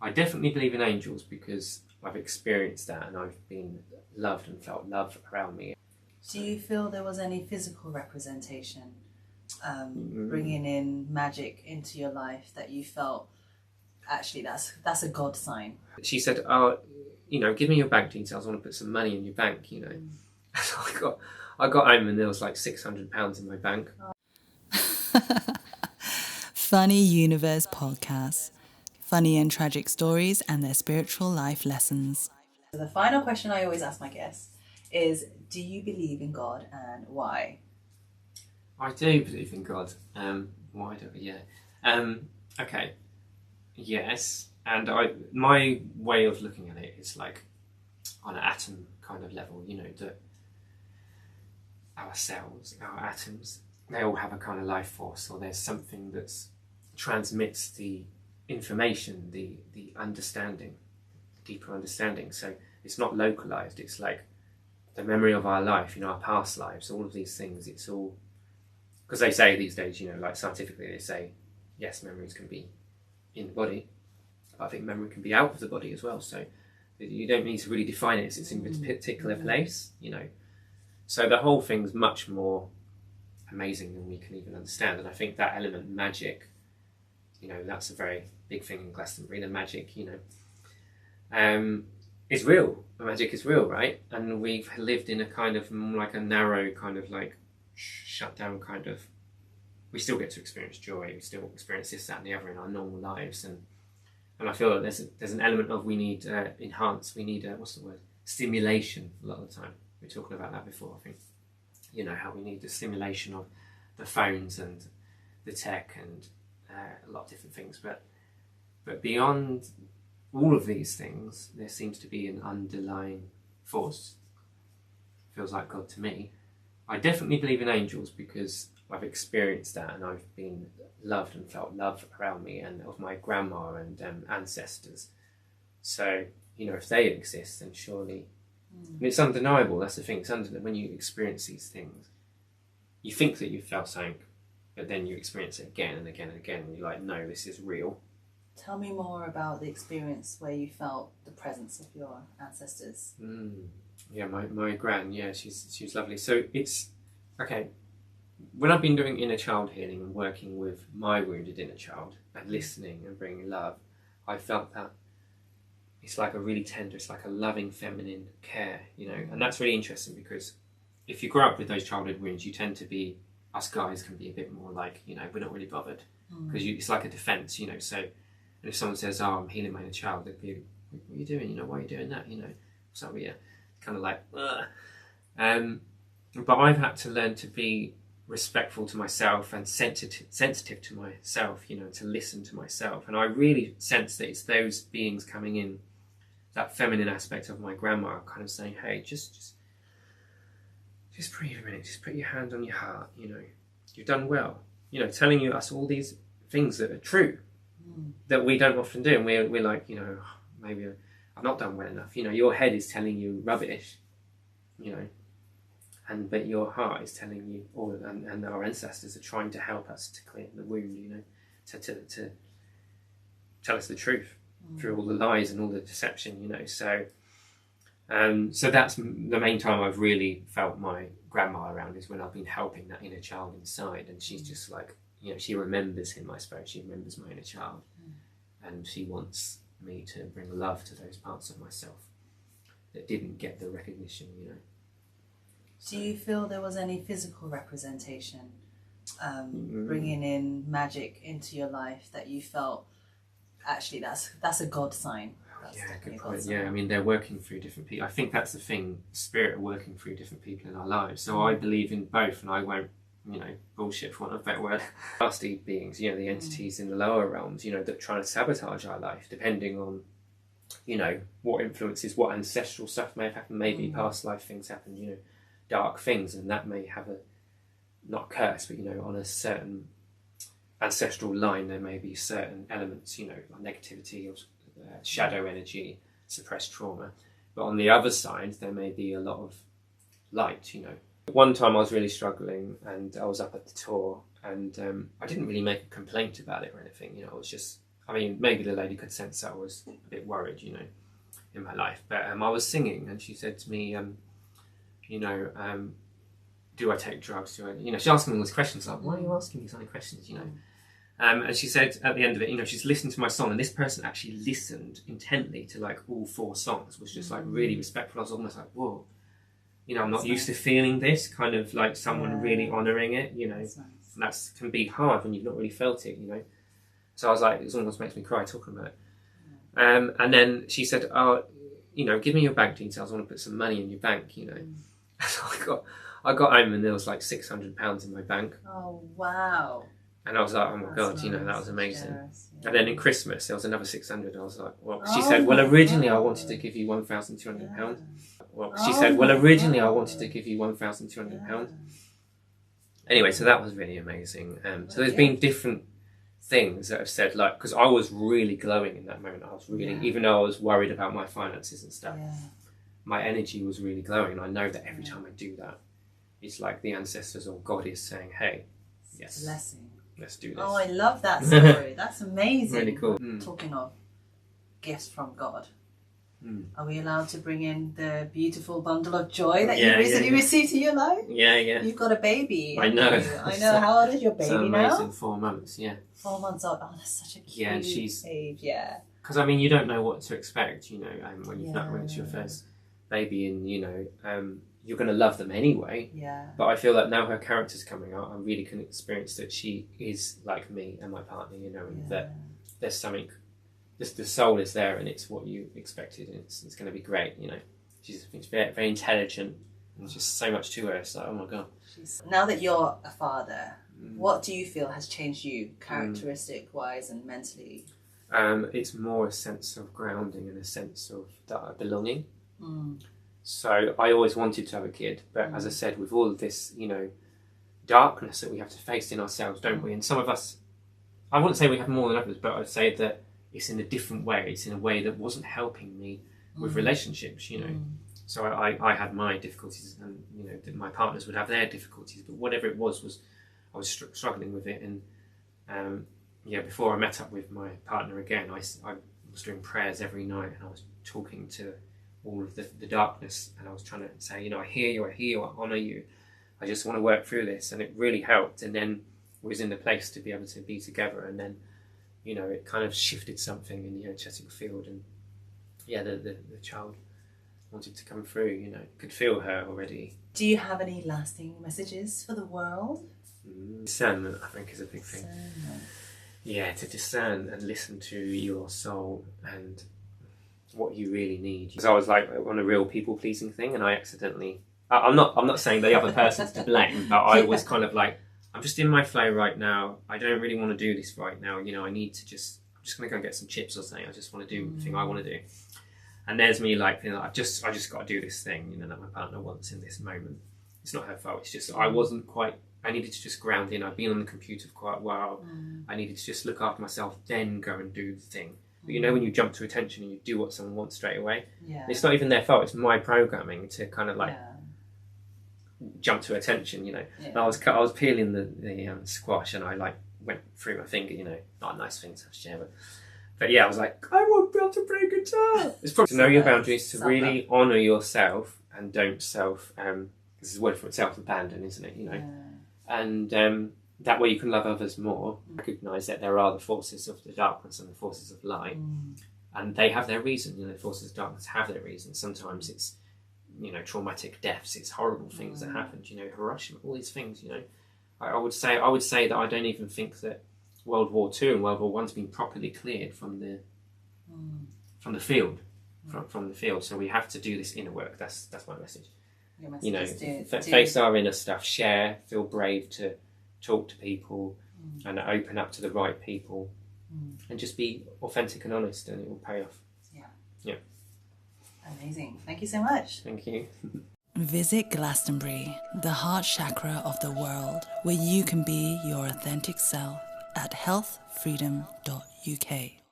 I definitely believe in angels because I've experienced that and I've been loved and felt love around me. Do you feel there was any physical representation, bringing in magic into your life that you felt, actually, that's a God sign? She said, "Oh, give me your bank details. I want to put some money in your bank." So I got home and there was like £600 in my bank. Funny Universe Podcast. Funny and tragic stories and their spiritual life lessons. So the final question I always ask my guests is, do you believe in God and why? I do believe in God. Why do I? Yeah. Okay. Yes. And my way of looking at it is like on an atom kind of level, that our cells, our atoms, they all have a kind of life force, or there's something that transmits the information, the understanding, deeper understanding. So it's not localized, it's like the memory of our life, our past lives, all of these things. It's all, because they say these days, like scientifically they say, yes, memories can be in the body, but I think memory can be out of the body as well. So you don't need to really define it, it's in a particular place, So the whole thing's much more amazing than we can even understand. And I think that element, magic, that's a very big thing in Glastonbury. The magic, is real. The magic is real, right? And we've lived in a kind of like a narrow kind of like shut down kind of. We still get to experience joy. We still experience this, that, and the other in our normal lives. And I feel that there's an element of we need enhance. We need stimulation a lot of the time. We were talking about that before, I think. How we need the stimulation of the phones and the tech and a lot of different things. But beyond all of these things, there seems to be an underlying force. Feels like God to me. I definitely believe in angels because I've experienced that and I've been loved and felt love around me and of my grandma and ancestors. So, if they exist, then surely... And it's undeniable, that's the thing. It's when you experience these things, you think that you've felt something, but then you experience it again and again and again, and you're like, no, this is real. Tell me more about the experience where you felt the presence of your ancestors. Yeah, my gran, yeah, she's lovely. So it's, okay, when I've been doing inner child healing and working with my wounded inner child and listening and bringing love, I felt that it's like a really tender, it's like a loving feminine care, and that's really interesting because if you grow up with those childhood wounds, you tend to be, us guys can be a bit more like, we're not really bothered because it's like a defense, so, and if someone says, oh, I'm healing my inner child, they'd be, what are you doing, why are you doing that, so yeah, kind of like, ugh. But I've had to learn to be respectful to myself and sensitive to myself, to listen to myself, and I really sense that it's those beings coming in, that feminine aspect of my grandma, kind of saying, hey, just breathe a minute, just put your hand on your heart, you've done well, telling us all these things that are true, that we don't often do, and we're like, maybe I've not done well enough, your head is telling you rubbish, but your heart is telling you, and our ancestors are trying to help us to clear the wound, to tell us the truth through all the lies and all the deception, so that's the main time I've really felt my grandma around, is when I've been helping that inner child inside, and she's just like, she remembers him, I suppose, she remembers my inner child, and she wants me to bring love to those parts of myself that didn't get the recognition, Do you feel there was any physical representation, bringing in magic into your life that you felt, actually, that's a God sign? Good point. Yeah, I mean, they're working through different people. I think that's the thing, spirit are working through different people in our lives. So I believe in both, and I won't, bullshit for want of a better word. Nasty beings, the entities in the lower realms, that are trying to sabotage our life, depending on, what influences, what ancestral stuff may have happened, maybe past life things happen, dark things, and that may have not curse, but on a certain ancestral line there may be certain elements, like negativity or shadow energy, suppressed trauma, but on the other side there may be a lot of light. One time I was really struggling and I was up at the tour, and I didn't really make a complaint about it or anything, I mean, maybe the lady could sense that I was a bit worried, you know, in my life. But I was singing, and she said to me, you know, do I take drugs? Do I, you know, she asked me all these questions, like, why are you asking me so many questions, you know? And she said at the end of it, you know, she's listened to my song, and this person actually listened intently to like all 4 songs, was just like really respectful. I was almost like, whoa, you know, I'm not used to feeling this, kind of like someone really honouring it, you know. That's nice. And that can be hard when you've not really felt it, you know. So I was like, it almost makes me cry talking about it. And then she said, oh, you know, give me your bank details. I want to put some money in your bank, you know. So I got home and there was like £600 in my bank. Oh, wow. And I was like, oh my That's God, nice. you know, that was amazing. Generous, And then in Christmas, there was another 600. I was like, well, she said, well, originally I wanted to give you £1,200. Well, she said, well, originally I wanted to give you £1,200. Anyway, so that was really amazing. So there's been different things that have said, like, because I was really glowing in that moment. I was really, even though I was worried about my finances and stuff, my energy was really glowing. And I know that every time I do that, it's like the ancestors or God is saying, hey, yes, blessing. Let's do this. Oh, I love that story. That's amazing. Really cool. Talking of gifts from God, are we allowed to bring in the beautiful bundle of joy that you recently received in your life? Yeah. You've got a baby. I know. I know. How old is your baby amazing, now? 4 months, 4 months old. Oh, that's such a cute age. Yeah. Because, I mean, you don't know what to expect, you know, when when it's your first baby, and, you know, you're going to love them anyway. Yeah. But I feel that now her character's coming out, I really can experience that she is like me and my partner, you know, and that there's something, just the soul is there, and it's what you expected, and it's going to be great, you know. She's very, very intelligent, and there's just so much to her. It's like, oh my God. Now that you're a father, what do you feel has changed you, characteristic-wise and mentally? It's more a sense of grounding and a sense of belonging. So I always wanted to have a kid, but as I said, with all of this, you know, darkness that we have to face in ourselves, don't we? And some of us, I wouldn't say we have more than others, but I'd say that it's in a different way. It's in a way that wasn't helping me with relationships, you know. So I had my difficulties, and, you know, my partners would have their difficulties, but whatever it was I was struggling with it. And before I met up with my partner again, I was doing prayers every night, and I was talking to all of the darkness, and I was trying to say, you know, I hear you, I honour you, I just want to work through this, and it really helped. And then we was in the place to be able to be together, and then, you know, it kind of shifted something in the energetic field, and the child wanted to come through, you know, could feel her already. Do you have any lasting messages for the world? Discernment, I think, is a big thing. Yeah, to discern and listen to your soul and what you really need. Because I was like on a real people-pleasing thing, and I accidentally, I'm not saying the other person's to blame, but I was kind of like, I'm just in my flow right now, I don't really want to do this right now, you know, I'm just going to go get some chips or something, I just want to do the thing I want to do. And there's me like, you know, I just got to do this thing, you know, that my partner wants in this moment. It's not her fault, it's just I needed to just ground in. I'd been on the computer for quite a while. I needed to just look after myself, then go and do the thing. But you know, when you jump to attention and you do what someone wants straight away, it's not even their fault, it's my programming to kind of like jump to attention, you know. And I was peeling the squash, and I like went through my finger, you know, not a nice thing to share, but yeah, I was like, I won't be able to play guitar. It's probably to know your boundaries, to really honour yourself, and don't this is a word for itself, abandon, isn't it, you know. And that way you can love others more, recognise that there are the forces of the darkness and the forces of light, and they have their reason, you know, the forces of darkness have their reason. Sometimes it's, you know, traumatic deaths, it's horrible things that happened, you know, Hiroshima, all these things, you know. I would say that I don't even think that World War II and World War One's been properly cleared from the field, from the field. So we have to do this inner work. That's my message. You know, face our inner stuff, share, feel brave to talk to people, and open up to the right people, and just be authentic and honest, and it will pay off. Yeah. Amazing. Thank you so much. Thank you. Visit Glastonbury, the heart chakra of the world, where you can be your authentic self at healthfreedom.uk.